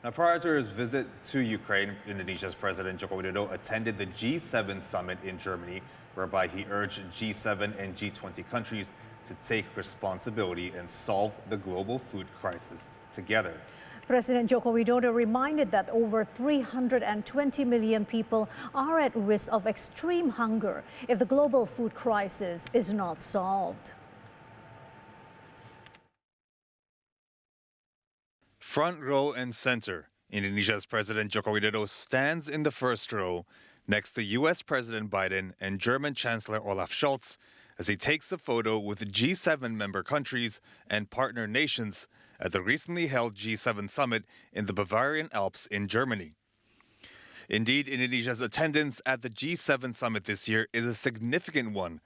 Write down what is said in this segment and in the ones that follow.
Now, prior to his visit to Ukraine, Indonesia's President Joko Widodo attended the G7 summit in Germany, whereby he urged G7 and G20 countries to take responsibility and solve the global food crisis together. President Joko Widodo reminded that over 320 million people are at risk of extreme hunger if the global food crisis is not solved. Front row and center, Indonesia's President Joko Widodo stands in the first row next to U.S. President Biden and German Chancellor Olaf Scholz as he takes a photo with G7 member countries and partner nations at the recently held G7 summit in the Bavarian Alps in Germany. Indeed, Indonesia's attendance at the G7 summit this year is a significant one,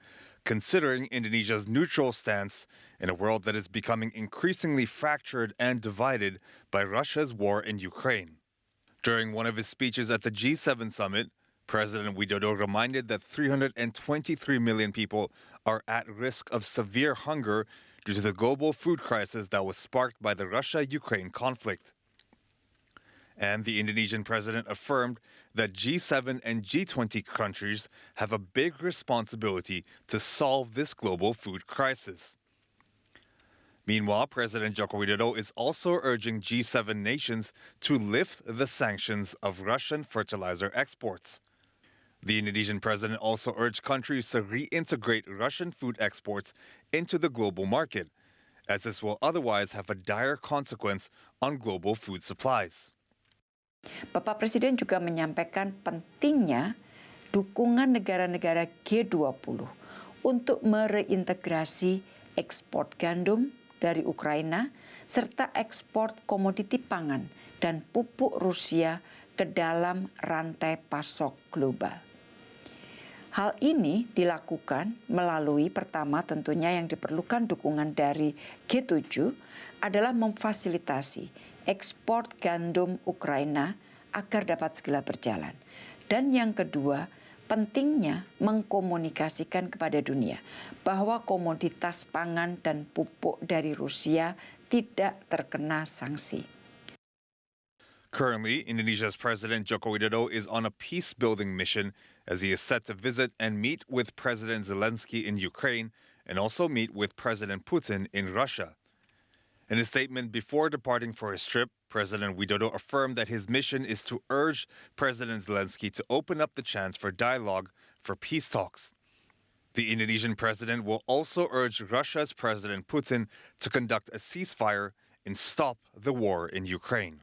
considering Indonesia's neutral stance in a world that is becoming increasingly fractured and divided by Russia's war in Ukraine. During one of his speeches at the G7 summit, President Widodo reminded that 323 million people are at risk of severe hunger due to the global food crisis that was sparked by the Russia-Ukraine conflict. And the Indonesian president affirmed that G7 and G20 countries have a big responsibility to solve this global food crisis. Meanwhile, President Joko Widodo is also urging G7 nations to lift the sanctions of Russian fertilizer exports. The Indonesian president also urged countries to reintegrate Russian food exports into the global market, as this will otherwise have a dire consequence on global food supplies. Bapak Presiden juga menyampaikan pentingnya dukungan negara-negara G20 untuk mereintegrasi ekspor gandum dari Ukraina serta ekspor komoditi pangan dan pupuk Rusia ke dalam rantai pasok global. Hal ini dilakukan melalui pertama tentunya yang diperlukan dukungan dari G7 adalah memfasilitasi ekspor gandum Ukraina agar dapat segera berjalan. Dan yang kedua, pentingnya mengkomunikasikan kepada dunia bahwa komoditas pangan dan pupuk dari Rusia tidak terkena sanksi. Currently, Indonesia's President Joko Widodo is on a peace-building mission as he is set to visit and meet with President Zelensky in Ukraine and also meet with President Putin in Russia. In a statement before departing for his trip, President Widodo affirmed that his mission is to urge President Zelensky to open up the chance for dialogue for peace talks. The Indonesian president will also urge Russia's President Putin to conduct a ceasefire and stop the war in Ukraine.